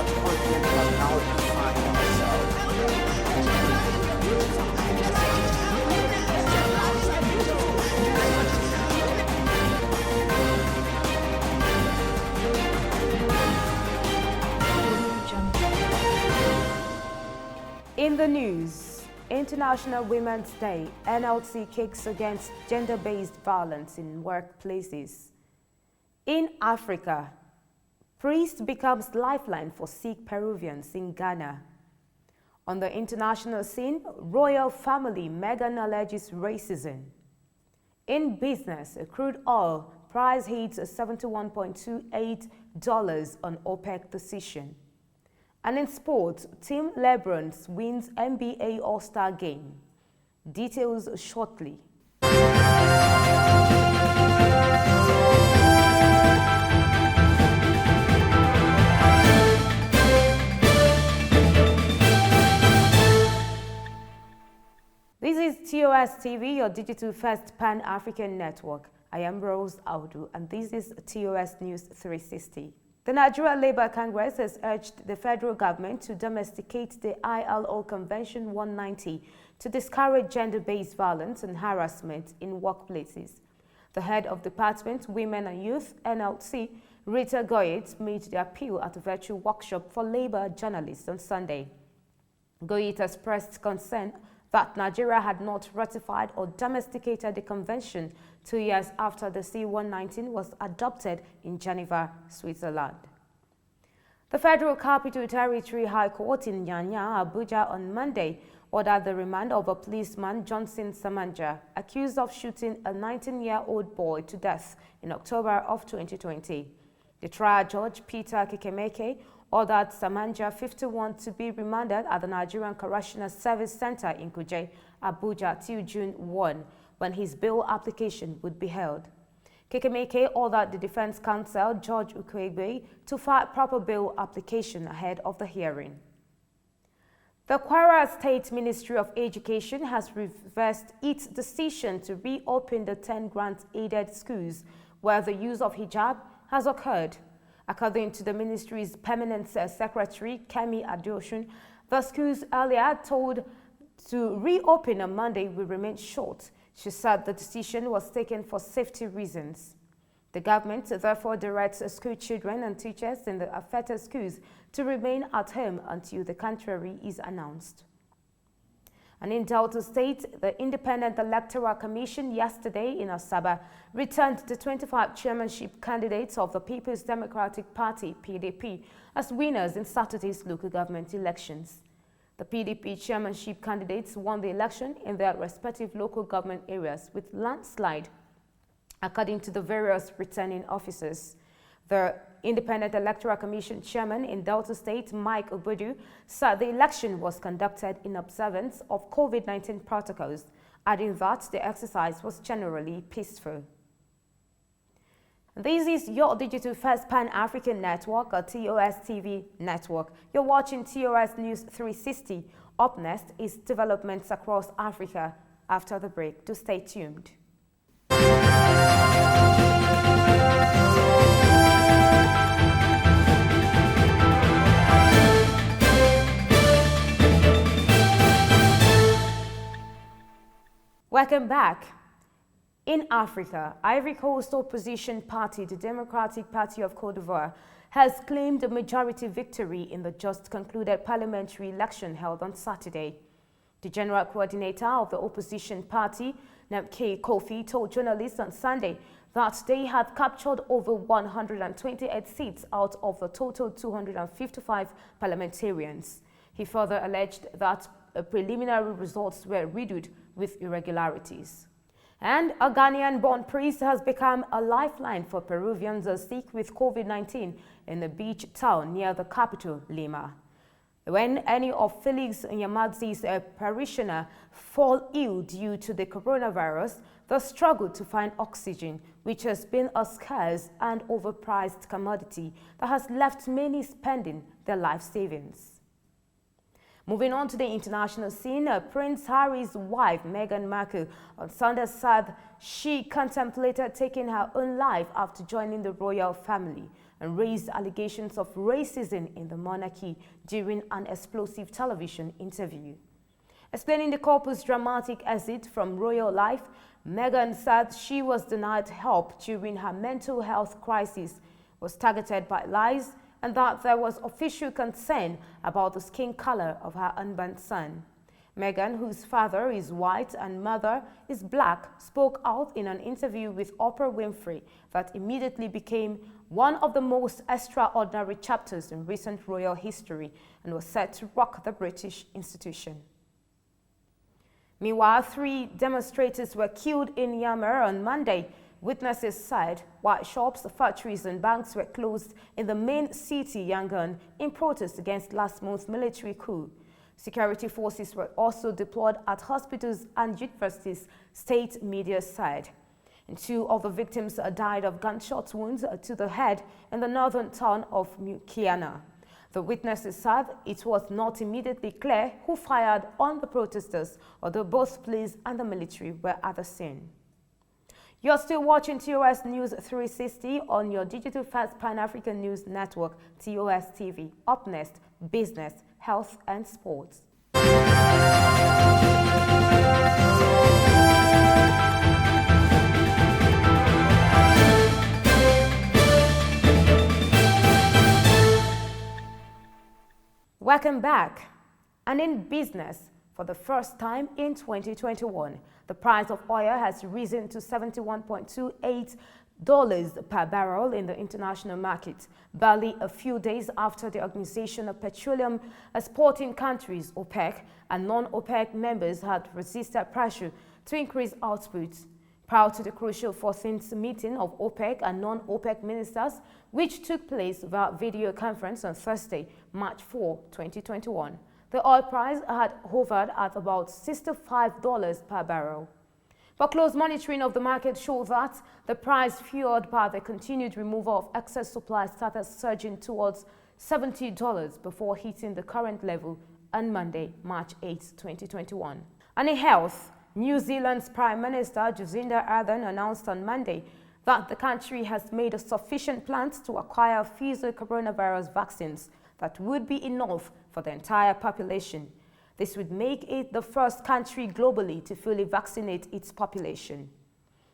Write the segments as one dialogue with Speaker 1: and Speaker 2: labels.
Speaker 1: disappointment has now defined
Speaker 2: ourselves. In the news, International Women's Day, NLC kicks against gender-based violence in workplaces. In Africa, priest becomes lifeline for sick Peruvians in Ghana. On the international scene, royal family Meghan alleges racism. In business, crude oil price hits $71.28 on OPEC decision. And in sports, Team LeBron wins NBA All-Star Game. Details shortly. This is TOS TV, your digital-first Pan-African network. I am Rose Audu, and this is TOS News 360. The Nigeria Labour Congress has urged the federal government to domesticate the ILO Convention 190 to discourage gender-based violence and harassment in workplaces. The head of Department Women and Youth, NLC, Rita Goyet, made the appeal at a virtual workshop for labor journalists on Sunday. Goyet expressed concern that Nigeria had not ratified or domesticated the convention 2 years after the C-119 was adopted in Geneva, Switzerland. The Federal Capital Territory High Court in Nyanya, Abuja on Monday ordered the remand of a policeman, Johnson Samanja, accused of shooting a 19-year-old boy to death in October of 2020. The trial judge, Peter Kekemeke, ordered Samanja, 51, to be remanded at the Nigerian Correctional Service Center in Kuje, Abuja, till June 1, when his bail application would be held. Kekemeke ordered the defense counsel, George Ukwegbe, to file proper bail application ahead of the hearing. The Kwara State Ministry of Education has reversed its decision to reopen the 10 grant-aided schools where the use of hijab has occurred. According to the ministry's permanent secretary, Kemi Adeosun, the schools earlier told to reopen on Monday will remain short. She said the decision was taken for safety reasons. The government therefore directs school children and teachers in the affected schools to remain at home until the contrary is announced. And in Delta State, the Independent Electoral Commission yesterday in Asaba returned the 25 chairmanship candidates of the People's Democratic Party, PDP, as winners in Saturday's local government elections. The PDP chairmanship candidates won the election in their respective local government areas with landslide, according to the various returning officers. The Independent Electoral Commission chairman in Delta State, Mike Obodu, said the election was conducted in observance of COVID-19 protocols, adding that the exercise was generally peaceful. This is your digital first Pan-African network, or TOS TV network. You're watching TOS News 360. Up next is developments across Africa. After the break, do stay tuned. Welcome back. In Africa, Ivory Coast opposition party, the Democratic Party of Cote d'Ivoire, has claimed a majority victory in the just concluded parliamentary election held on Saturday. The general coordinator of the opposition party, Namke Kofi, told journalists on Sunday that they had captured over 128 seats out of the total 255 parliamentarians. He further alleged that preliminary results were riddled with irregularities. And a Ghanaian-born priest has become a lifeline for Peruvians sick with COVID-19 in a beach town near the capital, Lima. When any of Felix Nyamadzi's parishioners fall ill due to the coronavirus, the struggle to find oxygen, which has been a scarce and overpriced commodity that has left many spending their life savings. Moving on to the international scene, Prince Harry's wife, Meghan Markle, on Sunday said she contemplated taking her own life after joining the royal family and raised allegations of racism in the monarchy during an explosive television interview. Explaining the couple's dramatic exit from royal life, Meghan said she was denied help during her mental health crisis, was targeted by lies, and that there was official concern about the skin color of her unborn son. Meghan, whose father is white and mother is black, spoke out in an interview with Oprah Winfrey that immediately became one of the most extraordinary chapters in recent royal history and was set to rock the British institution. Meanwhile, 3 demonstrators were killed in Myanmar on Monday. Witnesses said while shops, factories and banks were closed in the main city, Yangon, in protest against last month's military coup. Security forces were also deployed at hospitals and universities, state media said. And 2 of the victims died of gunshot wounds to the head in the northern town of Mukiana. The witnesses said it was not immediately clear who fired on the protesters, although both police and the military were at the scene. You're still watching TOS News 360 on your digital first Pan-African News Network, TOS TV. Up next, business, health and sports. Welcome back. And in business, for the first time in 2021, the price of oil has risen to $71.28 per barrel in the international market, barely a few days after the Organization of Petroleum Exporting Countries, OPEC, and non-OPEC members had resisted pressure to increase output. Prior to the crucial 14th meeting of OPEC and non-OPEC ministers, which took place via video conference on Thursday, March 4, 2021. The oil price had hovered at about $65 per barrel. But close monitoring of the market showed that the price, fueled by the continued removal of excess supply, started surging towards $70 before hitting the current level on Monday, March 8, 2021. And in health, New Zealand's Prime Minister Jacinda Ardern announced on Monday that the country has made sufficient plans to acquire Pfizer coronavirus vaccines that would be enough for the entire population. This would make it the first country globally to fully vaccinate its population.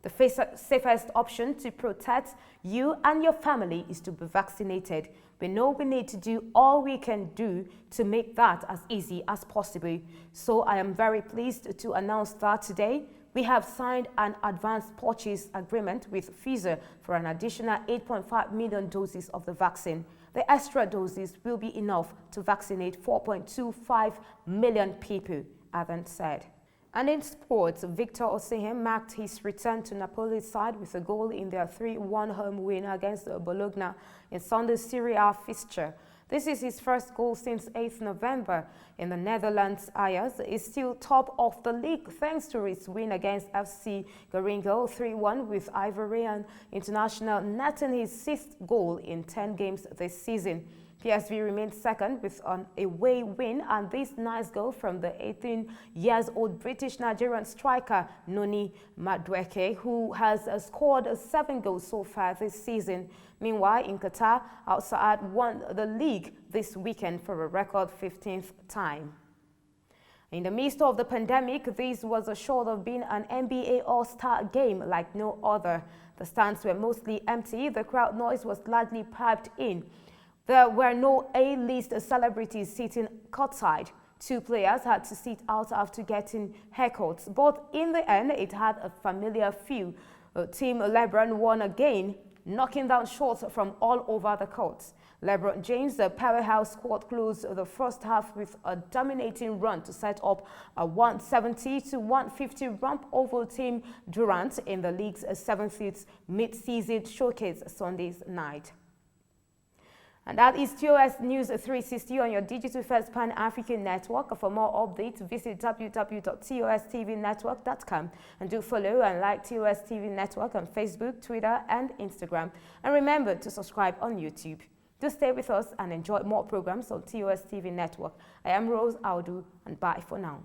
Speaker 2: The safest option to protect you and your family is to be vaccinated. We know we need to do all we can do to make that as easy as possible. So I am very pleased to announce that today we have signed an advance purchase agreement with Pfizer for an additional 8.5 million doses of the vaccine. The extra doses will be enough to vaccinate 4.25 million people, Ardern said. And in sports, Victor Osimhen marked his return to Napoli's side with a goal in their 3-1 home win against Bologna in Sunday's Serie A fixture. This is his first goal since 8th November. In the Netherlands, Ajax is still top of the league thanks to its win against FC Groningen 3-1, with Ivorian international netting his 6th goal in 10 games this season. PSV remains second with an away win, and this nice goal from the 18-year-old British-Nigerian striker Noni Madueke, who has scored 7 goals so far this season. Meanwhile, in Qatar, Al Saad won the league this weekend for a record 15th time. In the midst of the pandemic, this was assured of being an NBA All-Star game like no other. The stands were mostly empty. The crowd noise was largely piped in. There were no A-list celebrities sitting courtside. 2 players had to sit out after getting haircuts, but in the end, it had a familiar feel. Team LeBron won again, knocking down shots from all over the court. LeBron James, the powerhouse squad, closed the first half with a dominating run to set up a 170-150 romp over Team Durant in the league's 7th mid-season showcase Sunday's night. And that is TOS News 360 on your digital first Pan-African network. For more updates, visit www.tostvnetwork.com and do follow and like TOS TV Network on Facebook, Twitter and Instagram. And remember to subscribe on YouTube. Do stay with us and enjoy more programs on TOS TV network. I am Rose Audu, and bye for now.